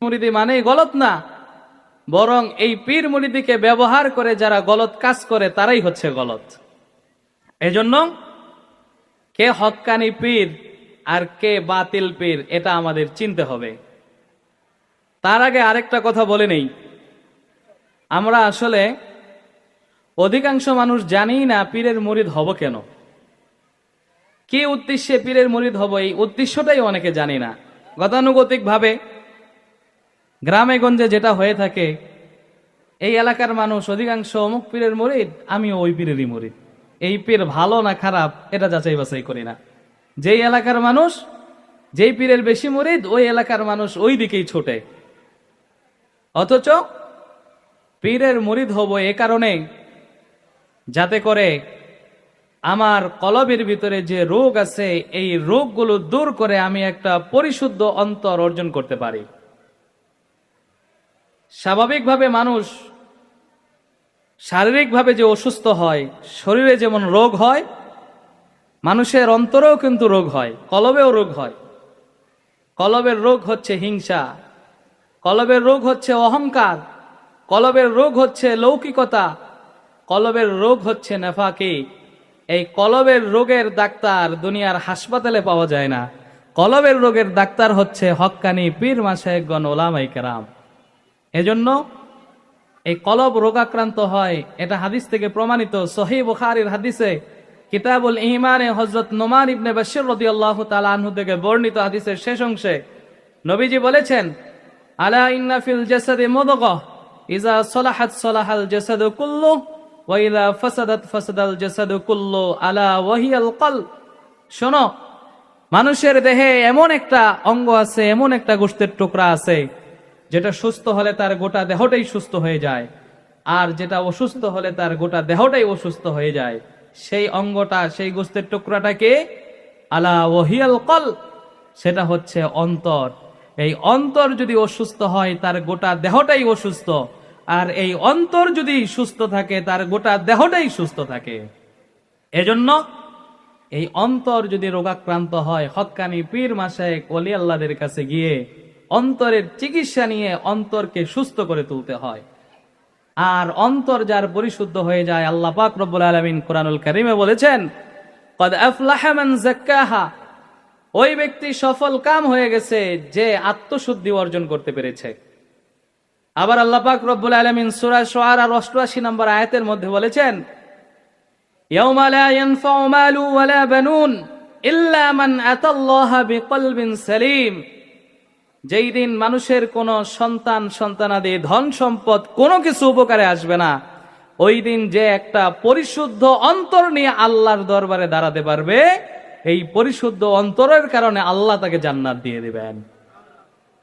মুরিদি মানেই গলত না, বরং এই পীর মুরিদিকে ব্যবহার করে যারা গলত কাজ করে তারাই হচ্ছে গলত। এজন্য কে হক্কানি পীর আর কে বাতিল পীর এটা আমাদের চিনতে হবে। তার আগে আরেকটা কথা বলে নেই, আমরা আসলে অধিকাংশ মানুষ জানি না পীরের মুরিদ হব কেন, কি উদ্দেশ্যে পীরের মুরিদ হব, এই উদ্দেশ্যটাই অনেকে জানি না। গতানুগতিক ভাবে গ্রামে গঞ্জে যেটা হয়ে থাকে, এই এলাকার মানুষ অধিকাংশ অমুক পীরের মুরিদ, আমিও ওই পীরেরই মুরিদ। এই পীর ভালো না খারাপ এটা যাচাই বাছাই করি না। যেই এলাকার মানুষ যেই পীরের বেশি মুরিদ, ওই এলাকার মানুষ ওই দিকেই ছোটে। অথচ পীরের মুরিদ হব এ কারণে যাতে করে আমার কলবের ভিতরে যে রোগ আছে এই রোগগুলো দূর করে আমি একটা পরিশুদ্ধ অন্তর অর্জন করতে পারি। স্বাভাবিকভাবে মানুষ শারীরিকভাবে যে অসুস্থ হয়, শরীরে যেমন রোগ হয়, মানুষের অন্তরেও কিন্তু রোগ হয়, কলবেও রোগ হয়। কলবের রোগ হচ্ছে হিংসা, কলবের রোগ হচ্ছে অহংকার, কলবের রোগ হচ্ছে লৌকিকতা, কলবের রোগ হচ্ছে নেফাকি। এই কলবের রোগের ডাক্তার দুনিয়ার হাসপাতালে পাওয়া যায় না। কলবের রোগের ডাক্তার হচ্ছে হক্কানি পীর মাশায়েখগণ উলামায়ে কেরাম। এজন্য এই কলব রোগাক্রান্ত হয়, এটা হাদিস থেকে প্রমাণিত। সহিহ বুখারীর হাদিসে কিতাবুল ঈমানে হযরত নোমান ইবনে বাশির রাদিয়াল্লাহু তাআলা আনহু থেকে বর্ণিত হাদিসের শেষ অংশে নবীজি বলেছেন, আলা ইন্না ফিল জাসাদি মুদগাহ ইযা সালাহাত সালাহাল জাসাদু কুল্লু ওয়া ইযা ফাসাদাত ফাসাদাল জাসাদু কুল্লু আলা ওয়া হিয়াল কলব। শোনো, মানুষের দেহে এমন একটা অঙ্গ আছে, এমন একটা গোশতের টুকরা আছে যেটা সুস্থ হলে তার গোটা দেহটাই সুস্থ হয়ে যায়, আর যেটা অসুস্থ হলে তার গোটা দেহটাই অসুস্থ হয়ে যায়। সেই অঙ্গটা, সেই গোশতের টুকরাটাকে আলা ওয়াহিয়াল কলব, সেটা হচ্ছে অন্তর। এই অন্তর যদি অসুস্থ হয় তার গোটা দেহটাই অসুস্থ, আর এই অন্তর যদি সুস্থ থাকে তার গোটা দেহটাই সুস্থ থাকে। এজন্য এই অন্তর যদি রোগাক্রান্ত হয়, হক্কানি পীর মাশায়েখ ওলি আল্লাহদের কাছে গিয়ে অন্তরের চিকিৎসা নিয়ে অন্তরকে সুস্থ করে তুলতে হয়। আর অন্তর যার পরিশুদ্ধ হয়ে যায়, আল্লাহ পাক রব্বুল আলামিন কোরআনুল কারীমে বলেছেন, ক্বাদ আফলাহা মান যাক্কাহা, ওই ব্যক্তি সফল কাম হয়ে গেছে যে আত্মশুদ্ধি অর্জন করতে পেরেছে। আবার আল্লাহ পাক রব্বুল আলামিন সূরা শুআরার ৮৮ নম্বর আয়াতের মধ্যে বলেছেন, ইয়াউমা লা ইয়ানফাউ মালু ওয়ালা বানুন ইল্লা মান আতাল্লাহা বিকলবিন সালিম, যেই দিন মানুষের কোন সন্তান সন্তানাদি ধন সম্পদ কোনো কিছু উপকারে আসবে না, ওই দিন যে একটা পরিশুদ্ধ অন্তর নিয়ে আল্লাহর দরবারে দাঁড়াতে পারবে, এই পরিশুদ্ধ অন্তরের কারণে আল্লাহ তাকে জান্নাত দিয়ে দিবেন।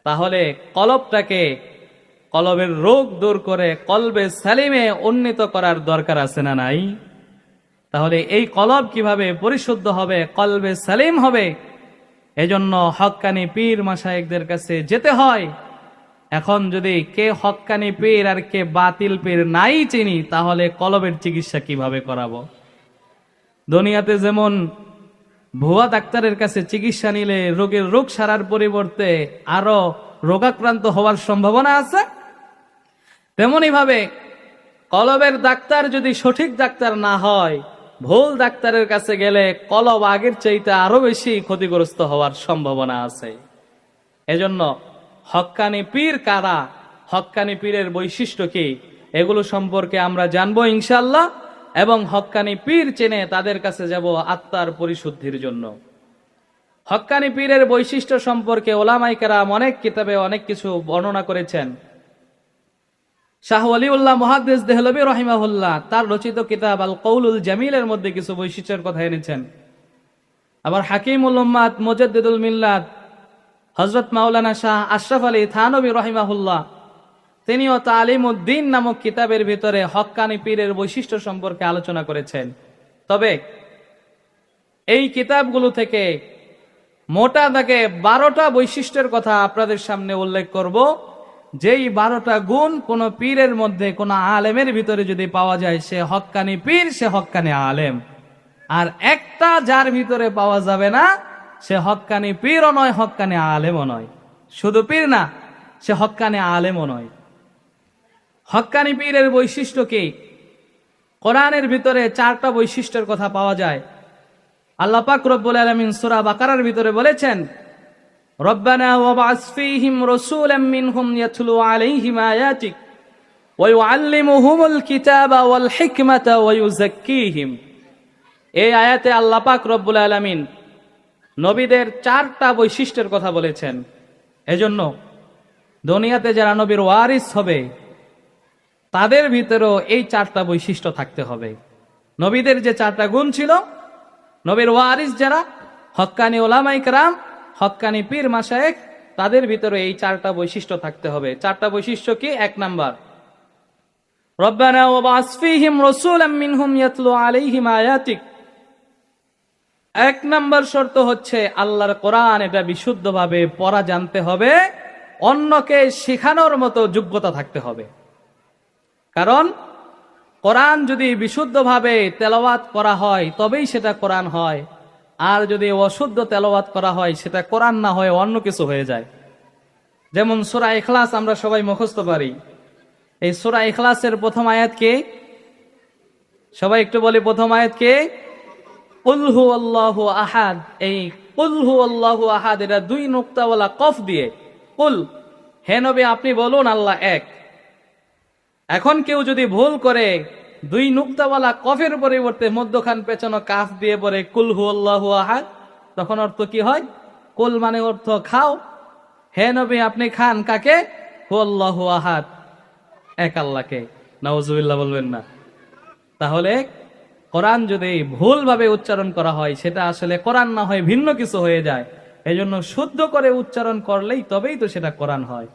তাহলে কলবটাকে, কলবের রোগ দূর করে কলবে সালিমে উন্নীত করার দরকার আছে না নাই? তাহলে এই কলব কিভাবে পরিশুদ্ধ হবে, কলবে সালিম হবে? এজন্য হক্কানি পীর মাশায়েখদের কাছে যেতে হয়। এখন যদি কে হক্কানি পীর আর কে বাতিল পীর নাই চিনি, তাহলে কলবের চিকিৎসা কিভাবে করাবো? দুনিয়াতে যেমন ভুয়া ডাক্তারের কাছে চিকিৎসা নিলে রোগের রোগ সারার পরিবর্তে আরো রোগাক্রান্ত হওয়ার সম্ভাবনা আছে, তেমনি ভাবে কলবের ডাক্তার যদি সঠিক ডাক্তার না হয়, ভুল ডাক্তারের কাছে গেলে কলব আগের চাইতে আরো বেশি ক্ষতিগ্রস্ত হওয়ার সম্ভাবনা আছে। এজন্য হক্কানি পীর কারা, হক্কানি পীরের বৈশিষ্ট্য কি, এগুলো সম্পর্কে আমরা জানবো ইনশাআল্লাহ। এবং হক্কানি পীর চেনে তাদের কাছে যাব আত্মার পরিশুদ্ধির জন্য। হক্কানি পীরের বৈশিষ্ট্য সম্পর্কে ওলামায়ে কেরাম অনেক কিতাবে অনেক কিছু বর্ণনা করেছেন। শাহ ওয়ালিউল্লাহ মুহাদ্দিস দেহলভী রাহিমাহুল্লাহ তার রচিত কিতাব আল কৌলুল জামিলের মধ্যে কিছু বৈশিষ্ট্যের কথা এনেছেন। আবার হাকিমুল উম্মাত মুজাদ্দিদুল মিল্লাত হযরত মাওলানা শাহ আশরাফ আলী থানভী রাহিমাহুল্লাহ তিনিও তালিমউদ্দিন নামক কিতাবের ভিতরে হক্কানি পীরের বৈশিষ্ট্য সম্পর্কে আলোচনা করেছেন। তবে এই কিতাবগুলো থেকে মোটা দাগে 12টা বৈশিষ্ট্যের কথা আপনাদের সামনে উল্লেখ করব, যেই 12টা গুণ কোন পীরের মধ্যে, কোন আলেমের ভিতরে যদি পাওয়া যায়, সে হক্কানি পীর, সে হক্কানি আলেম। আর একটা যার ভিতরে পাওয়া যাবে না, সে হক্কানি পীরও নয়, হক্কানি আলেমও নয়। শুধু পীর না, সে হক্কানি আলেমও নয়। হক্কানি পীরের বৈশিষ্ট্য কি? কোরআনের ভিতরে 4টা বৈশিষ্ট্যের কথা পাওয়া যায়। আল্লাহ পাক রব্বুল আলামিন সূরা বাকারার ভিতরে বলেছেন, রব্বানা ওয়াবআস ফীহিম রাসূলাম মিনহুম ইয়াতলু আলাইহিম আয়াতিক ওয়া ইউআল্লিমুহুমুল কিতাবা ওয়াল হিকমাতা ওয়া ইউযাক্কিহিম। এই আয়াতে আল্লাহ পাক রব্বুল আলামিন নবীদের 4টা বৈশিষ্ট্যের কথা বলেছেন। এজন্য দুনিয়াতে যারা নবীর ওয়ারিস হবে তাদের ভিতরেও এই 4টা বৈশিষ্ট্য থাকতে হবে। নবীদের যে 4টা গুণ ছিল, নবীর ওয়ারিস যারা হক্কানি ওলামায়ে কেরাম, হক্কানি পীর মাশায়েখ, তাদের ভিতরে এই 4টা বৈশিষ্ট্য থাকতে হবে। 4টা বৈশিষ্ট্য কি? 1 নাম্বার, রব্বানা ওয়াবআস ফীহিম রাসূলাম মিনহুম ইয়াতলু আলাইহিম আয়াতিক। 1 নাম্বার শর্ত হচ্ছে আল্লাহর কোরআন এটা বিশুদ্ধভাবে পড়া জানতে হবে, অন্যকে শেখানোর মতো যোগ্যতা থাকতে হবে। কারণ কোরআন যদি বিশুদ্ধভাবে তেলাওয়াত করা হয় তবেই সেটা কোরআন হয়, আর যদি অশুদ্ধ তেলাওয়াত করা হয় সেটা কোরআন না হয় অন্য কিছু হয়ে যায়। যেমন সূরা ইখলাস আমরা সবাই মুখস্থ পারি। এই সূরা ইখলাসের প্রথম আয়াত কি? সবাই একটু বলি, প্রথম আয়াত কি? কুল হুয়াল্লাহু আহাদ। এই কুল হুয়াল্লাহু আহাদ এটা 2 নুক্তাওয়ালা কফ দিয়ে কুল, হে নবী আপনি বলুন আল্লাহ এক। এখন কেউ যদি ভুল করে 2 নুক্তাওয়ালা কফের পরিবর্তে মধ্যখান পেছনো কাফ দিয়ে পড়ে কুল হুয়াল্লাহু আহাদ, তখন অর্থ কি হয়? কুল মানে অর্থ খাও, হে নবী আপনি খান কাকে? হুয়াল্লাহু আহাদ, এক আল্লাহকে। নাউজুবিল্লাহ বলবেন না। তাহলে কোরআন যদি ভুলভাবে উচ্চারণ করা হয় সেটা আসলে কোরআন না হয় ভিন্ন কিছু হয়ে যায়। এজন্য শুদ্ধ করে উচ্চারণ করলেই তবেই তো সেটা কোরআন হয়।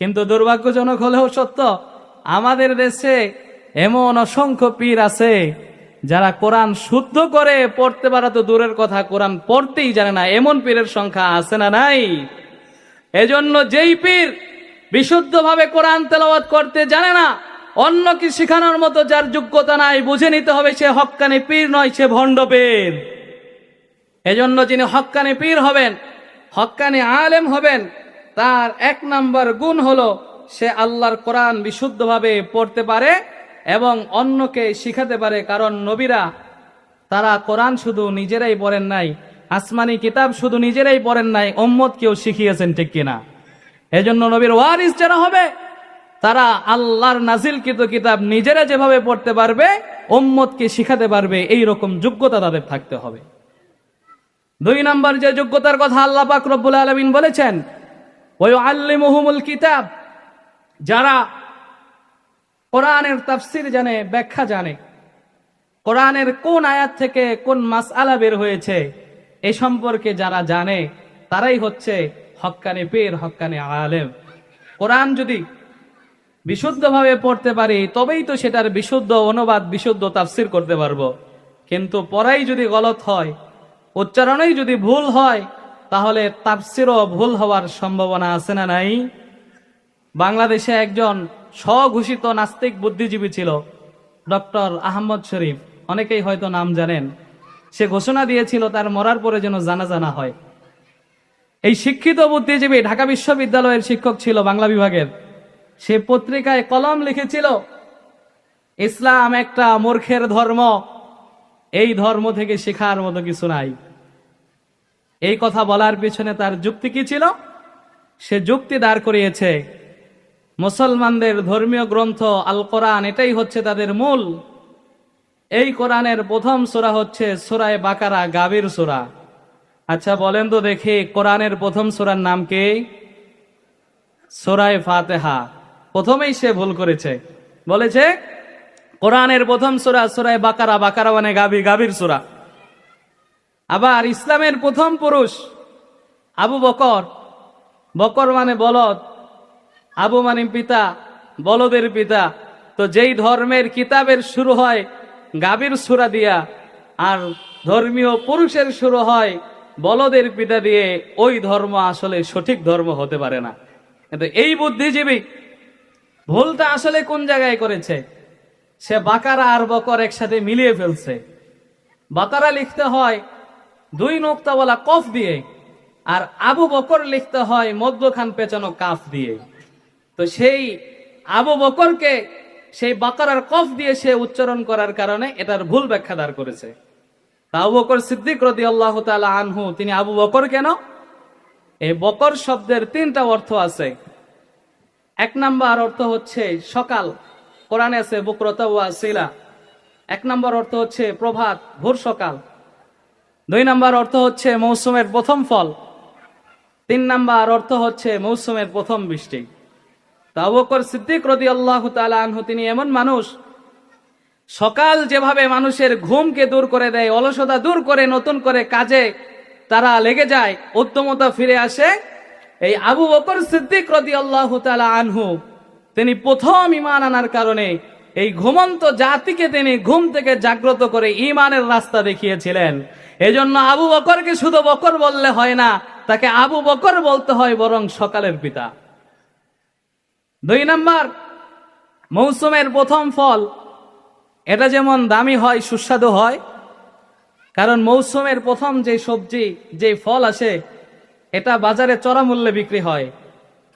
কিন্তু দুর্ভাগ্যজনক হলেও সত্য, আমাদের দেশে এমন অসংখ্য পীর আছে যারা কোরআন শুদ্ধ করে পড়তে পারা তো দূরের কথা, কোরআন পড়তেই জানে না। এমন পীরের সংখ্যা আছে না নাই? এজন্য যেই পীর বিশুদ্ধভাবে কোরআন তেলাওয়াত করতে জানে না, অন্যকে শেখানোর মতো যার যোগ্যতা নাই, বুঝে নিতে হবে সে হক্কানি পীর নয়, সে ভণ্ড পীর। এজন্য যিনি হক্কানি পীর হবেন, হক্কানি আলেম হবেন, তার 1 নাম্বার গুণ হলো সে আল্লাহর কোরআন বিশুদ্ধভাবে পড়তে পারে এবং অন্যকে শিখাতে পারে। কারণ নবীরা তারা কোরআন শুধু নিজেরাই পড়েন নাই, আসমানি কিতাব শুধু নিজেরাই পড়েন নাই, উম্মতকেও শিখিয়েছেন, ঠিক কিনা? এজন্য নবীর ওয়ারিস যারা হবে তারা আল্লাহর নাজিলকৃত কিতাব নিজেরা যেভাবে পড়তে পারবে উম্মতকে শিখাতে পারবে, এই রকম যোগ্যতা তাদের থাকতে হবে। 2 নাম্বার যে যোগ্যতার কথা আল্লাহ পাক রব্বুল আলামিন বলেছেন, ওয়া ইউআল্লিমুহুমুল কিতাব, যারা কোরআনের তাফসীর জানে, ব্যাখ্যা জানে, কোরআনের কোন আয়াত থেকে কোন মাসআলা বের হয়েছে এই সম্পর্কে যারা জানে, তারাই হচ্ছে হক্কানি পীর, হক্কানি আলেম। কোরআন যদি বিশুদ্ধভাবে পড়তে পারি তবেই তো সেটার বিশুদ্ধ অনুবাদ, বিশুদ্ধ তাফসীর করতে পারবো। কিন্তু পড়াই যদি গলত হয়, উচ্চারণেই যদি ভুল হয়, তাহলে তাফসীরও ভুল হওয়ার সম্ভাবনা আছে না নাই? বাংলাদেশে একজন স্বঘোষিত নাস্তিক বুদ্ধিজীবী ছিল, ডক্টর আহমদ শরীফ, অনেকেই হয়তো নাম জানেন। সে ঘোষণা দিয়েছিল তার মরার পরে যেন জানাজা না হয়। এই শিক্ষিত বুদ্ধিজীবী ঢাকা বিশ্ববিদ্যালয়ের শিক্ষক ছিল, বাংলা বিভাগের। সে পত্রিকায় কলম লিখেছিল, ইসলাম একটা মূর্খের ধর্ম, এই ধর্ম থেকে শেখার মতো কিছু নাই। এই কথা বলার পিছনে তার যুক্তি কি ছিল? সে যুক্তি দাঁড় করিয়েছে মুসলমানদের ধর্মীয় গ্রন্থ আল কোরআন, এটাই হচ্ছে তাদের মূল। এই কোরআনের প্রথম সূরা হচ্ছে সূরা বাকারা, গাভীর সূরা। আচ্ছা বলেন তো দেখি, কোরআনের প্রথম সূরার নাম কি? সূরা ফাতিহা। প্রথমেই সে ভুল করেছে, বলেছে কোরআনের প্রথম সূরা সূরা বাকারা, বাকারা মানে গাভী, গাভীর সূরা। আবার ইসলামের প্রথম পুরুষ আবু বকর, বকর মানে বলদ, আবু মানে পিতা, বলদের পিতা। তো যেই ধর্মের কিতাবের শুরু হয় গাভীর সূরা দিয়া, আর ধর্মীয় পুরুষের শুরু হয় বলদের পিতা দিয়ে, ওই ধর্ম আসলে সঠিক ধর্ম হতে পারে না। কিন্তু এই বুদ্ধিজীবী ভুলটা আসলে কোন জায়গায় করেছে? সে বাকারা আর বকর একসাথে মিলিয়ে ফেলছে। বাকারা লিখতে হয় 2 নুক্তাওয়ালা কফ দিয়ে, আর আবু বকর লিখতে হয় মধ্যখান পেঁচানো কাফ দিয়ে। তো সেই আবু বকরকে সেই বাকারার কফ দিয়ে সে উচ্চারণ করার কারণে এটার ভুল ব্যাখ্যা দাঁড় করেছে। আবু বকর সিদ্দিক রাদিয়াল্লাহু তাআলা আনহু, তিনি আবু বকর কেন? এই বকর শব্দের 3টা অর্থ আছে। 1 নাম্বার অর্থ হচ্ছে সকাল, কোরআনে আছে বুকরাতা ওয়া আসিলা। 1 নাম্বার অর্থ হচ্ছে প্রভাত, ভোর সকাল। 2 নাম্বার অর্থ হচ্ছে মৌসুমের প্রথম ফল। 3 নাম্বার অর্থ হচ্ছে মৌসুমের প্রথম বৃষ্টি। তো আবু বকর সিদ্দিক রাদিয়াল্লাহু তাআলা আনহু, তিনি এমন মানুষ, সকাল যেভাবে মানুষের ঘুমকে দূর করে দেয়, অলসতা দূর করে নতুন করে কাজে তারা লেগে যায়, উদ্যমতা ফিরে আসে, এই আবু বকর সিদ্দিক রাদিয়াল্লাহু তাআলা আনহু তিনি প্রথম ঈমান আনার কারণে এই ঘুমন্ত জাতিকে তিনি ঘুম থেকে জাগ্রত করে ঈমানের রাস্তা দেখিয়েছিলেন। এজন্য আবু বকরকে শুধু বকর বললে হয় না, তাকে আবু বকর বলতে হয়, বরং সকালের পিতা। 2 নাম্বার, মৌসুমের প্রথম ফল, এটা যেমন দামি হয়, সুস্বাদু হয়, কারণ মৌসুমের প্রথম যে সবজি, যে ফল আসে, এটা বাজারে চড়া মূল্যে বিক্রি হয়,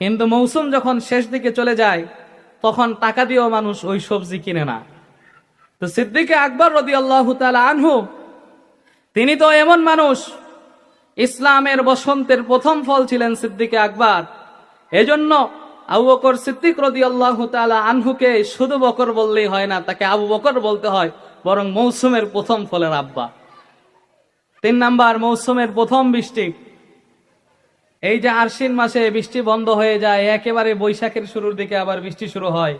কিন্তু মৌসুম যখন শেষ দিকে চলে যায় তখন টাকা দিয়েও মানুষ ওই সবজি কিনে না। তো সিদ্দিক আকবর রাদিয়াল্লাহু তাআলা আনহু, তিনি তো এমন মানুষ, ইসলামের বসন্তের প্রথম ফল ছিলেন সিদ্দিক আকবর। এজন্য আবু বকর সিদ্দিক রাদিয়াল্লাহু তাআলা আনহুকে শুধু বকর বললেই হয় না, তাকে আবু বকর বলতে হয়, বরং মৌসুমের প্রথম ফলের আব্বা। 3 নাম্বার, মৌসুমের প্রথম বৃষ্টি। এই যে আশ্বিন মাসে বৃষ্টি বন্ধ হয়ে যায়, একেবারে বৈশাখের শুরুর দিকে আবার বৃষ্টি শুরু হয়।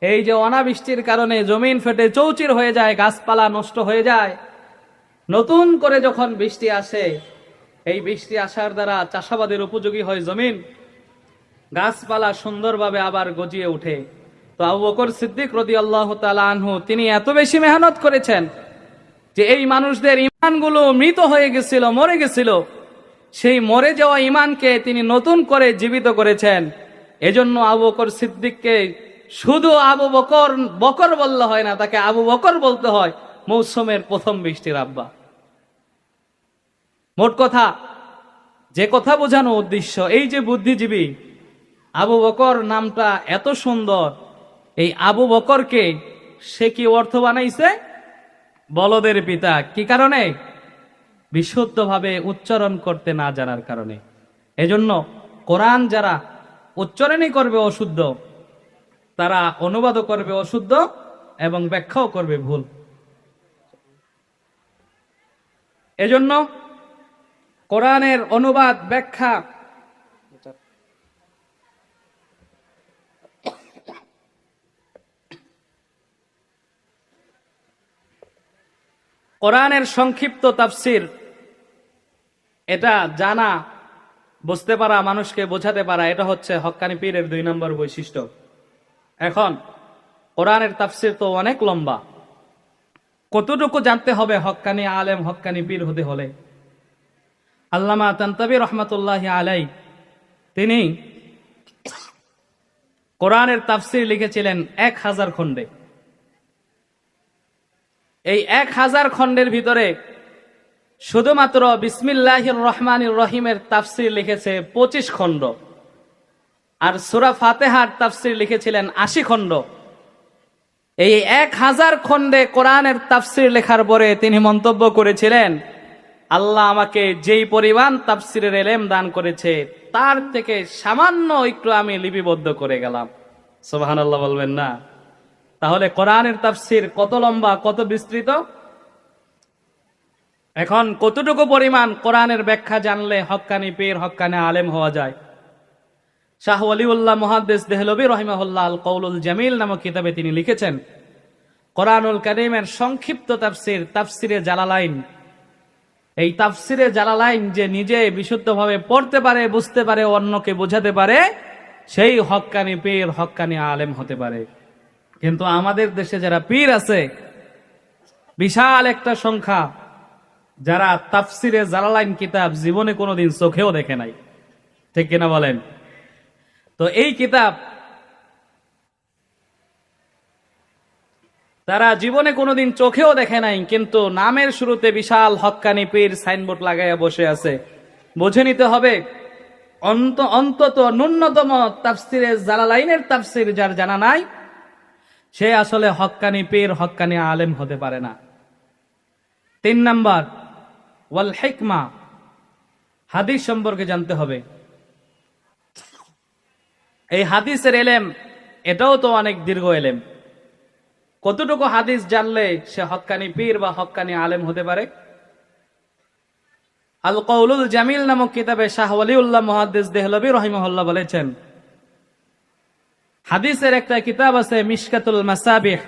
এই যে অনাবৃষ্টির কারণে জমিন ফেটে চৌচির হয়ে যায়, গাছপালা নষ্ট হয়ে যায়, নতুন করে যখন বৃষ্টি আসে, এই বৃষ্টি আসার দ্বারা চাষাবাদের উপযোগী হয় জমিন, গাছপালা সুন্দরভাবে আবার গজিয়ে ওঠে। তো আবু বকর সিদ্দিক রাদিয়াল্লাহু তাআলা আনহু, তিনি এত বেশি মেহনত করেছেন যে এই মানুষদের ঈমানগুলো মৃত হয়ে গেছিল, মরে গেছিল, সেই মরে যাওয়া ঈমানকে তিনি নতুন করে জীবিত করেছেন। এজন্য আবু বকর সিদ্দিককে শুধু আবু বকর বকর বললে হয় না, তাকে আবু বকর বলতে হয়, মৌসুমের প্রথম বৃষ্টির আব্বা। মোট কথা, যে কথা বোঝানো উদ্দেশ্য, এই যে বুদ্ধিজীবী আবু বকর নামটা এত সুন্দর, এই আবু বকরকে সে কি অর্থ বানাইছে? বলদের পিতা। কি কারণে? বিশুদ্ধভাবে উচ্চারণ করতে না জানার কারণে। এজন্য কোরআন যারা উচ্চারণই করবে অশুদ্ধ, তারা অনুবাদও করবে অশুদ্ধ এবং ব্যাখ্যাও করবে ভুল। এজন্য কোরআনের অনুবাদ, ব্যাখ্যা কোরআনের সংক্ষিপ্ত তাফসির, এটা জানা, বুঝতে পারা, মানুষকে বোঝাতে পারা, এটা হচ্ছে হক্কানি পীরের 2 নম্বর বৈশিষ্ট্য। এখন কোরআনের তাফসির তো অনেক লম্বা, কতটুকু জানতে হবে হক্কানি আলেম, হক্কানি পীর হতে হলে? আল্লামা তানতাবী রহমাতুল্লাহি আলাই, তিনি কোরআনের তাফসির লিখেছিলেন 1000 খণ্ডে। এই 1000 খণ্ডের ভিতরে শুধুমাত্র বিসমিল্লাহির রহমানির রহিমের তাফসির লিখেছে 25 খণ্ড, আর সূরা ফাতিহার তাফসির লিখেছিলেন 80 খণ্ড। এই 1000 খণ্ডে কোরআনের তাফসির লেখার পরে তিনি মন্তব্য করেছিলেন, আল্লাহ আমাকে যেই পরিমাণ তাফসিরের ইলম দান করেছে, তার থেকে সামান্য একটু আমি লিপিবদ্ধ করে গেলাম। সুবহানাল্লাহ বলবেন না? তাহলে কোরআনের তাফসির কত লম্বা, কত বিস্তৃত। এখন কতটুকু পরিমাণ কোরআনের ব্যাখ্যা জানলে হক্কানি পীর, হক্কানি আলেম হওয়া যায়? শাহ ওয়ালিউল্লাহ মুহাদ্দিস দেহলভী রাহিমাহুল্লাহ আল কওলুল জামিল নামক কিতাবে তিনি লিখেছেন, কোরআনুল কারীমের সংক্ষিপ্ত তাফসির, তাফসিরে জালালাইন, এই তাফসিরে জালালাইন যে নিজে বিশুদ্ধভাবে পড়তে পারে, বুঝতে পারে, অন্যকে বোঝাতে পারে, সেই হক্কানি পীর, হক্কানি আলেম হতে পারে। কিন্তু আমাদের দেশে যারা পীর আছে, বিশাল একটা সংখ্যা, যারা তাফসিরে জালালাইন কিতাব জীবনে কোনোদিন চোখেও দেখে নাই। ঠিক কিনা বলেন? তো এই কিতাব তারা জীবনে কোনোদিন চোখেও দেখে নাই, কিন্তু নামের শুরুতে বিশাল হক্কানি পীর সাইনবোর্ড লাগাইয়া বসে আছে। বুঝে নিতে হবে অন্তত ন্যূনতম তাফসিরে জালালাইনের তাফসির যার জানা নাই, সে আসলে হক্কানি পীর, হক্কানি আলেম হতে পারে না। 3 নাম্বার, ওয়াল হিকমা, হাদিস সম্পর্কে জানতে হবে। এই হাদিসের এলেম, এটাও তো অনেক দীর্ঘ এলেম। কতটুকু হাদিস জানলে সে হক্কানি পীর বা হক্কানি আলেম হতে পারে? আল কওলুল জামিল নামক কিতাবে শাহ ওয়ালিউল্লাহ মুহাদ্দিস দেহলভী রাহিমাহুল্লাহ বলেছেন, হাদিসের একটা কিতাব আছে মিশকাতুল মাসাবিহ।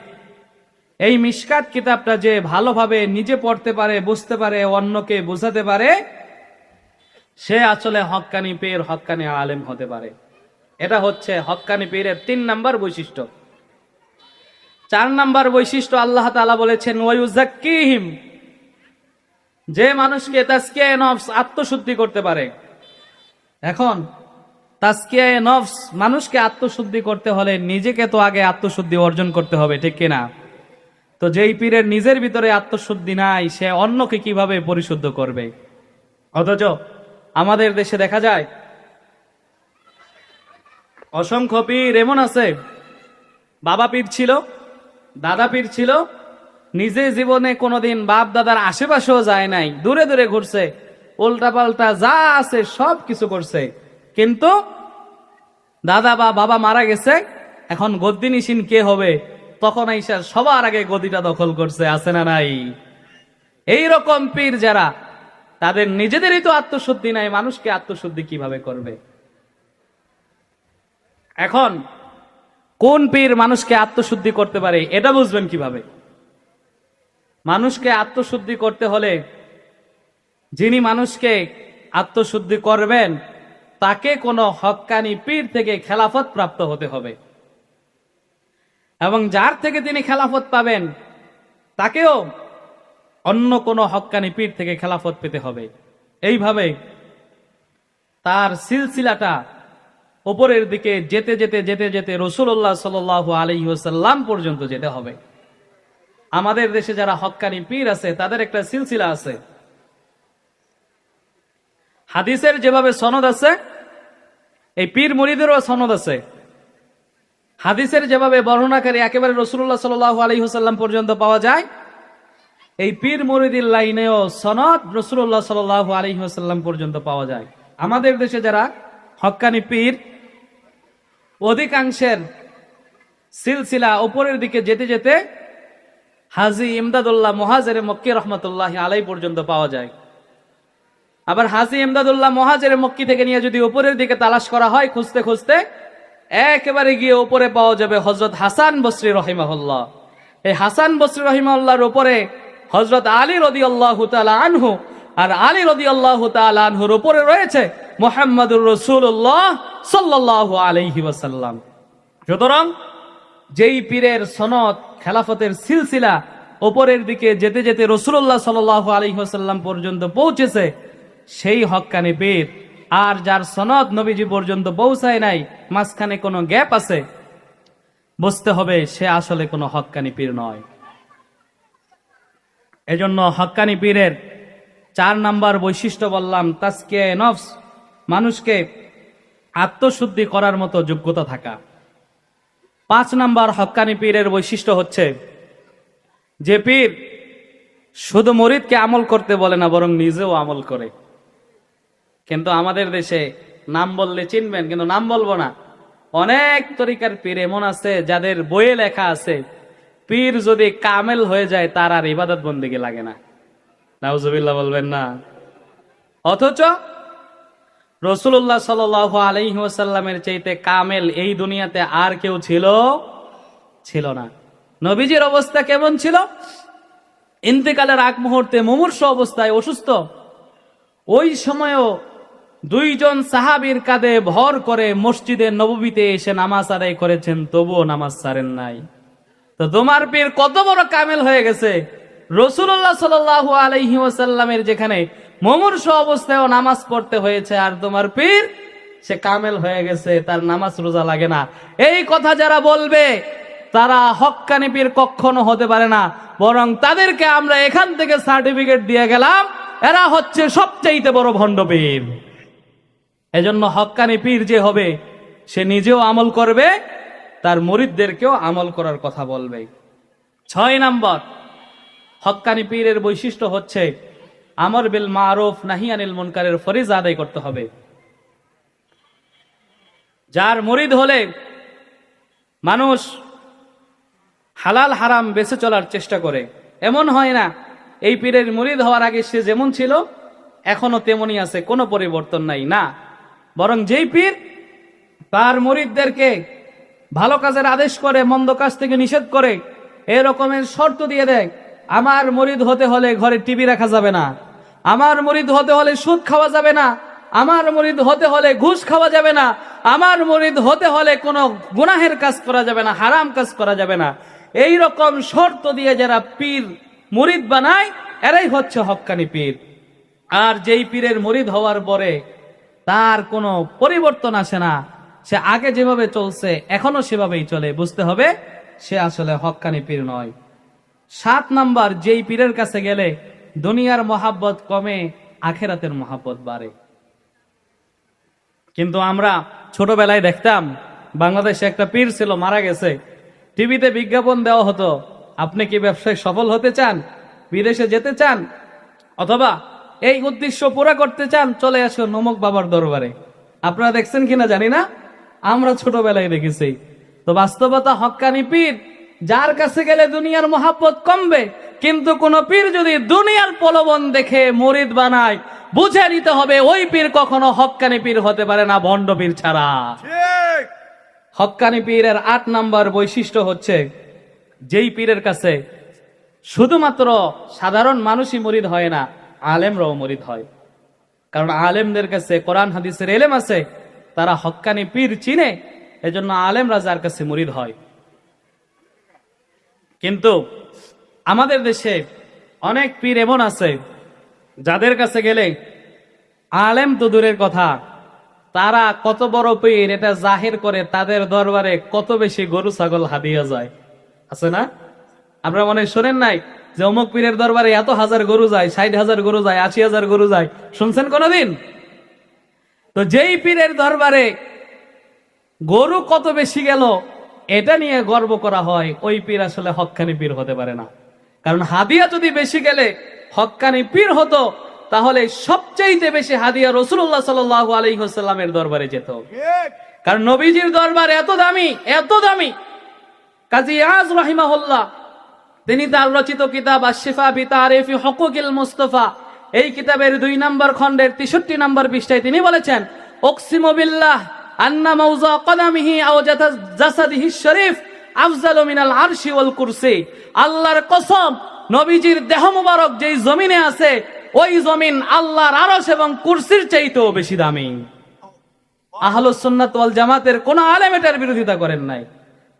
এই মিশকাত কিতাবটা যে ভালোভাবে নিজে পড়তে পারে, বুঝতে পারে, অন্যকে বোঝাতে পারে, সে আসলে হক্কানি পীর, হক্কানি আলেম হতে পারে। এটা হচ্ছে হক্কানি পীরের 3 নাম্বার বৈশিষ্ট্য। 4 নাম্বার বৈশিষ্ট্য আল্লাহ তাআলা বলেছেন ওয়ায়ুযাক্কিহিম, যে মানুষকে তাজকিয়ায়ে নফস, আত্মশুদ্ধি করতে পারে। এখন তাজকিয়ায়ে নফস, মানুষকে আত্মশুদ্ধি করতে হলে নিজেকে তো আগে আত্মশুদ্ধি অর্জন করতে হবে, ঠিক কিনা? তো যেই পীরের নিজের ভিতরে আত্মশুদ্ধি নাই, সে অন্যকে কিভাবে পরিশুদ্ধ করবে? অথচ আমাদের দেশে দেখা যায় অসংখ্য পীর এমন আছে, বাবা পীর ছিল, দাদা পীর ছিল, নিজে জীবনে কোনোদিন বাপ দাদার আশেপাশেও যায় নাই, দূরে দূরে ঘুরছে, উল্টা পাল্টা যা আছে সব কিছু করছে, কিন্তু দাদা বা বাবা মারা গেছে, এখন গদ্দিনিসীন কে হবে, তখন আইসা সবার আগে গদিটা দখল করছে, আছে না নাই? এইরকম পীর যারা, তাদের নিজেদেরই তো আত্মশুদ্ধি নাই, মানুষকে আত্মশুদ্ধি কিভাবে করবে? এখন কোন পীর মানুষকে আত্মশুদ্ধি করতে পারে, এটা বুঝবেন কিভাবে? মানুষকে আত্মশুদ্ধি করতে হলে যিনি মানুষকে আত্মশুদ্ধি করবেন, তাকে কোনো হক্কানি পীর থেকে খেলাফত প্রাপ্ত হতে হবে, এবং যার থেকে তিনি খেলাফত পাবেন তাকেও অন্য কোনো হক্কানি পীর থেকে খেলাফত পেতে হবে। এইভাবে তার সিলসিলাটা উপরের দিকে যেতে যেতে যেতে যেতে রাসূলুল্লাহ সাল্লাল্লাহু আলাইহি ওয়াসাল্লাম পর্যন্ত যেতে হবে। আমাদের দেশে যারা হক্কানি পীর আছে, তাদের একটা সিলসিলা আছে। হাদিসের যেভাবে সনদ আছে, এই পীর মুরিদেরও সনদ আছে। হাদিসের যেভাবে বর্ণনাকারী একেবারে রাসূলুল্লাহ সাল্লাল্লাহু আলাইহি ওয়াসাল্লাম পর্যন্ত পাওয়া যায়, এই পীর মুরিদির লাইনেও সনদ রাসূলুল্লাহ সাল্লাল্লাহু আলাইহি ওয়াসাল্লাম পর্যন্ত পাওয়া যায়। আমাদের দেশে যারা হক্কানি পীর, অধিকাংশের সিলসিলা উপরের দিকে যেতে যেতে হাজী ইমদাদুল্লাহ মুহাজিরে মক্কি রহমতুল্লাহ আলাই পর্যন্ত পাওয়া যায়। আবার হাজী ইমদাদুল্লাহ মুহাজিরে মক্কি থেকে নিয়ে যদি উপরের দিকে তালাশ করা হয়, খুঁজতে খুঁজতে একেবারে গিয়ে উপরে পাওয়া যাবে হযরত হাসান বসরি রাহিমাহুল্লাহ। এই হাসান বসরি রাহিমাহুল্লাহর উপরে হযরত আলী রাদিয়াল্লাহু তাআলা আনহু, আর আলী রাদিয়াল্লাহু তাআলা আনহুর উপরে রয়েছে মুহাম্মদুর রাসূলুল্লাহ সাল্লাল্লাহু আলাইহি ওয়াসাল্লাম। সুতরাং যেই পীরের সনদ, খেলাফতের সিলসিলা উপরের দিকে যেতে যেতে রাসূলুল্লাহ সাল্লাল্লাহু আলাইহি ওয়াসাল্লাম পর্যন্ত পৌঁছেছে, সেই হক্কানি পীর। আর যার সনদ নবীজি পর্যন্ত পৌঁছায় নাই, মাঝখানে কোনো গ্যাপ আছে, বুঝতে হবে সে আসলে কোনো হক্কানি পীর নয়। এজন্য হক্কানি পীরের 4 নাম্বার বৈশিষ্ট্য বললাম, তাজকিয়ায়ে নফস, মানুষকে আত্মশুদ্ধি করার মতো যোগ্যতা থাকা। 5 নাম্বার হক্কানি পীরের বৈশিষ্ট্য হচ্ছে, যে পীর শুধু মুরিদকে আমল করতে বলে না, বরং নিজেও আমল করে। কিন্তু আমাদের দেশে নাম বললে চিনবেন, কিন্তু নাম বলবো না, অনেক তরিকার পীর এমন আছে যাদের বইয়ে লেখা আছে, পীর যদি কামেল হয়ে যায় তার আর ইবাদত বন্দেগী লাগে না। নাউজুবিল্লাহ বলবেন না। অথচ রাসূলুল্লাহ সাল্লাল্লাহু আলাইহি ওয়াসাল্লামের চাইতে কামেল এই দুনিয়াতে আর কেউ ছিল না। নবীজির অবস্থা কেমন ছিল? ইন্তেকালের আগ মুহূর্তে মুমূর্ষু অবস্থায়, অসুস্থ, ওই সময়ও 2 জন সাহাবীর কাঁধে ভর করে মসজিদে নববীতে এসে নামাজ আদায় করেছেন, তবুও নামাজ ছাড়েন নাই। তো তোমার পীর কত বড় কামেল হয়ে গেছে! রাসূলুল্লাহ সাল্লাল্লাহু আলাইহি ওয়াসাল্লামের যেখানে মুমূর্ষু অবস্থায়ও নামাজ পড়তে হয়েছে, আর তোমার পীর সে কামেল হয়ে গেছে, তার নামাজ রোজা লাগে না। এই কথা যারা বলবে তারা হক্কানি পীর কখনো হতে পারে না, বরং তাদেরকে আমরা এখান থেকে সার্টিফিকেট দিয়ে গেলাম, এরা হচ্ছে সবচাইতে বড় ভণ্ড পীর। এজন্য হক্কানি পীর যে হবে সে নিজেও আমল করবে, তার মুরিদদেরকেও আমল করার কথা বলবে। 6 নাম্বার, হক্কানি পীরের বৈশিষ্ট্য হচ্ছে আমর বিল মারুফ নাহি আনিল মুনকারের ফরিজ আদায় করতে হবে। যার মুরিদ হলে মানুষ হালাল হারাম বেঁচে চলার চেষ্টা করে, এমন হয় না এই পীরের মুরিদ হওয়ার আগে সে যেমন ছিল এখনো তেমনই আছে, কোনো পরিবর্তন নাই, না, বরং যেই পীর তার মুরিদদেরকে ভালো কাজের আদেশ করে, মন্দ কাজ থেকে নিষেধ করে, এরকমের শর্ত দিয়ে দেয়, আমার মুরিদ হতে হলে ঘরে টিভি রাখা যাবে না, আমার মুরিদ হতে হলে সুদ খাওয়া যাবে না, আমার মুরিদ হতে হলে ঘুষ খাওয়া যাবে না, আমার মুরিদ হতে হলে কোনো গুনাহের কাজ করা যাবে না, হারাম কাজ করা যাবে না, এই রকম শর্ত দিয়ে যারা পীর মুরিদ বানায় এরাই হচ্ছে হক্কানি পীর। আর যেই পীরের মুরিদ হওয়ার পরে তার কোনো পরিবর্তন আসে না, সে আগে যেভাবে চলছে এখনো সেভাবেই চলে, বুঝতে হবে সে আসলে হক্কানি পীর নয়। 7 নাম্বার, যেই পীরের কাছে গেলে দুনিয়ার মহাব্বত কমে, আখেরাতের মহাব্বত বাড়ে। কিন্তু আমরা ছোটবেলায় দেখতাম বাংলাদেশে একটা পীর ছিল, মারা গেছে, টিভিতে বিজ্ঞাপন দেওয়া হতো, আপনি কি ব্যবসায় সফল হতে চান, বিদেশে যেতে চান, অথবা এই উদ্দেশ্য পুরা করতে চান, চলে আসো নমক বাবার দরবারে। আপনারা দেখছেন কিনা জানি না, আমরা ছোটবেলায় দেখেছি। তো বাস্তবতা হক্কানি পীর যার কাছে গেলে দুনিয়ার মহাব্বত কমবে, কিন্তু কোন পীর যদি দুনিয়ার প্রলোভন দেখে মুরিদ বানায়, বুঝে নিতে হবে ওই পীর কখনো হক্কানি পীর হতে পারে না, ভণ্ড পীর ছাড়া। হক্কানি পীরের 8 নাম্বার বৈশিষ্ট্য হচ্ছে যেই পীরের কাছে শুধুমাত্র সাধারণ মানুষই মুরিদ হয় না, আলেমরাও মুরিদ হয়। কারণ আলেমদের কাছে কোরআন হাদিসের এলেম আছে, তারা হক্কানি পীর চিনে, এজন্য আলেমরা যার কাছে মুরিদ হয়। কিন্তু আমাদের দেশে অনেক পীর এমন আছে যাদের কাছে গেলে আলেম তো দূরের কথা, তারা কত বড় পীর এটা জাহির করে তাদের দরবারে কত বেশি গরু ছাগল হাদিয়া যায়, আছে না? আপনারা মনে শোনেন নাই যে অমুক পীরের দরবারে এত হাজার গরু যায়, 60,000 গরু যায়, 80,000 গরু যায়, শুনছেন কোনদিন? তো যেই পীরের দরবারে গরু কত বেশি গেল এটা নিয়ে গর্ব করা হয়, ওই পীর আসলে হক্কানি পীর হতে পারে না। কারণ হাদিয়া যদি বেশি গেলে হক্কানি পীর হতো, তাহলে সবচাইতে বেশি হাদিয়া রাসূলুল্লাহ সাল্লাল্লাহু আলাইহি ওয়াসাল্লামের দরবারে যেত। কারণ নবীজির দরবার এত দামি, এত দামি। কাজী ইয়াজ রাহিমাহুল্লাহ তিনি তার রচিত কিতাব আশ-শিফা বিতারিফি হুকুকিল মুস্তাফা, এই কিতাবের 2 নম্বর খণ্ডের 63 নম্বর পৃষ্ঠায় তিনি বলেছেন, উকসিমু বিল্লাহ আন্না মাওজা কদামিহি আও জাসাদিহি শরীফ আফজালু মিনাল আরশি ওয়াল কুরসি। আল্লাহর কসম, নবীজির দেহ মুবারক যেই জমিনে আছে ওই জমিন আল্লাহর আরশ এবং কুরসির চাইতেও বেশি দামি। আহলুস সুন্নাত ওয়াল জামাতের কোন আলেম এটার বিরোধিতা করেন নাই।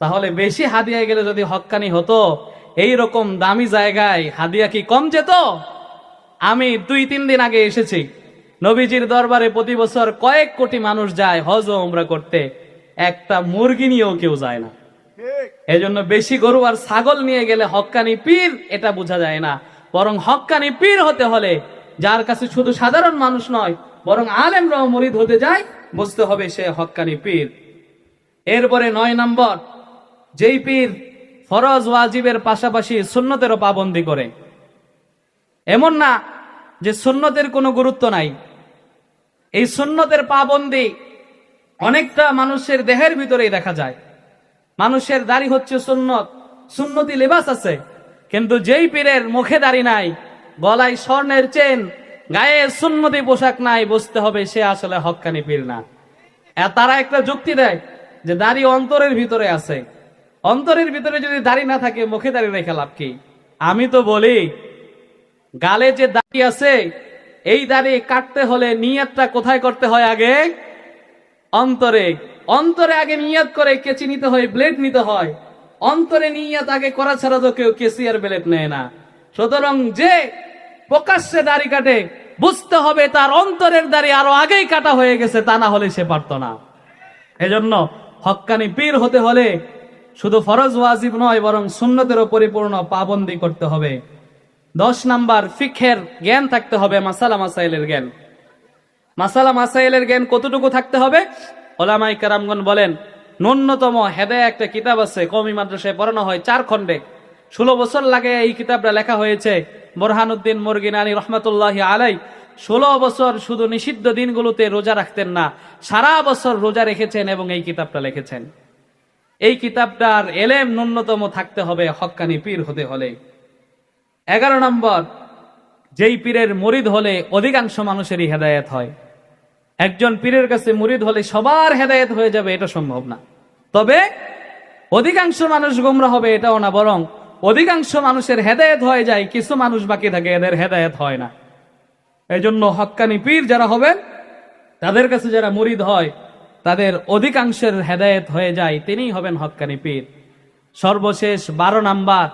তাহলে বেশি হাদিয়া গেলে যদি হক্কানি হতো, এই রকম দামি জায়গায় হাদিয়া কি কম যেত? আমি 2-3 দিন আগে এসেছি, নবীজির দরবারে প্রতি বছর কয়েক কোটি মানুষ যায় হজ ও উমরা করতে, একটা মুরগি নিয়েও কেউ যায় না। এজন্য বেশি গরু আর ছাগল নিয়ে গেলে হক্কানি পীর এটা বোঝা যায় না। বরং হক্কানি পীর হতে হলে যার কাছে শুধু সাধারণ মানুষ নয়, বরং আলেমরাও মুরিদ হতে যায়, বুঝতে হবে সে হক্কানি পীর। এরপরে 9 নম্বর, যেই পীর ফরজ ওয়াজিবের পাশাপাশি সুন্নতেরও পাবন্দি করে। এমন না যে সুন্নতের কোনো গুরুত্ব নাই, এই সুন্নতের পাবন্দি অনেকটা মানুষের দেহের ভিতরেই দেখা যায়। মানুষের দাড়ি হচ্ছে সুন্নত, সুন্নতি লেবাস আছে, কিন্তু যেই পীরের মুখে দাড়ি নাই, গলায় স্বর্ণের চেন, গায়ে সুন্নতি পোশাক নাই, বুঝতে হবে সে আসলে হক্কানি পীর না। তারা একটা যুক্তি দেয় যে দাড়ি অন্তরের ভিতরে আছে, অন্তরের ভিতরে যদি দাড়ি না থাকে মুখে দাড়ি রেখে লাভ কি? আমি তো বলি, গালে যে দাড়ি আছে এই দাড়ি কাটতে হলে নিয়তটা কোথায় করতে হয়? আগে অন্তরে। অন্তরে আগে নিয়ত করে কেচি নিতে হয়, ব্লেড নিতে হয়। অন্তরে নিয়ত আগে করা ছাড়া তো কেউ কেসি আর ব্লেড নেয় না। সুতরাং যে প্রকাশ্যে দাড়ি কাটে, বুঝতে হবে তার অন্তরের দাড়ি আরো আগেই কাটা হয়ে গেছে, তা না হলে সে পারত না। এজন্য হক্কানি পীর হতে হলে শুধু ফরজ ওয়াজিব নয়, বরং সুন্নতেরও পরিপূর্ণ পাবন্দি করতে হবে। 10 নাম্বার, ফিকহের জ্ঞান থাকতে হবে, মাসালা মাসাইলের জ্ঞান। মাসালা মাসাইলের জ্ঞান কতটুকু থাকতে হবে? ওলামায়ে কেরামগণ বলেন, ন্যূনতম হেদায়া একটা কিতাব আছে, কওমি মাদ্রাসায় পড়ানো হয় 4 খণ্ডে, 16 বছর লাগে এই কিতাবটা লেখা হয়েছে। বোরহানুদ্দিন মুরগিনানি রহমাতুল্লাহি আলাই 16 বছর শুধু নিষিদ্ধ দিনগুলোতে রোজা রাখতেন না, সারা বছর রোজা রেখেছেন এবং এই কিতাবটা লিখেছেন। এই কিতাবটার এলেম ন্যূনতম থাকতে হবে হক্কানি পীর হতে হলে। 11 নম্বর, যেই পীরের মুরিদ হলে অধিকাংশ মানুষেরই হেদায়েত হয়। একজন পীরের কাছে মুরিদ হলে সবার হেদায়েত হয়ে যাবে এটা সম্ভব না, তবে অধিকাংশ মানুষ গোমরাহ হবে এটাও না, বরং অধিকাংশ মানুষের হেদায়েত হয়ে যায়, কিছু মানুষ বাকি থাকে এদের হেদায়েত হয় না। এই জন্য হক্কানি পীর যারা হবেন তাদের কাছে যারা মুরিদ হয় তাদের অধিকাংশের হেদায়েত হয়ে যায়, তিনিই হবেন হক্কানি পীর। সর্বশেষ 12 নাম্বার,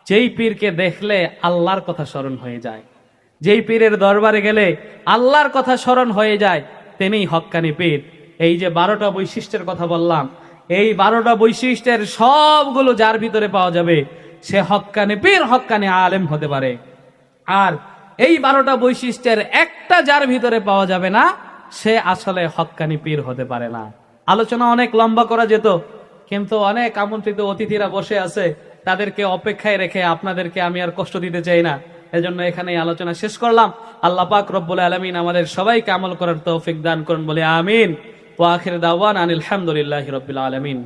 যেই পীরকে দেখলে আল্লাহর কথা স্মরণ হয়ে যায়, যেই পীরের দরবারে গেলে আল্লাহর কথা স্মরণ হয়ে যায়, তিনিই হক্কানি পীর। এই যে 12টা বৈশিষ্ট্যের কথা বললাম, এই 12টা বৈশিষ্ট্যের সবগুলো যার ভিতরে পাওয়া যাবে সে হক্কানি পীর, হক্কানি আলেম হতে পারে। আর এই 12টা বৈশিষ্ট্যের একটা যার ভিতরে পাওয়া যাবে না, সে আসলে হক্কানি পীর হতে পারে না। আলোচনা অনেক লম্বা করা যেত, কিন্তু অনেক আমন্ত্রিত অতিথিরা বসে আছে, তাদেরকে অপেক্ষায় রেখে আপনাদেরকে আমি আর কষ্ট দিতে চাই না, এজন্য এখানেই আলোচনা শেষ করলাম। আল্লাহ পাক রব্বুল আলামিন আমাদের সবাইকে আমল করার তৌফিক দান করুন বলে আমিন। ওয়া আখির দাওয়ানা আনিল হামদুলিল্লাহি রাব্বিল আলামিন।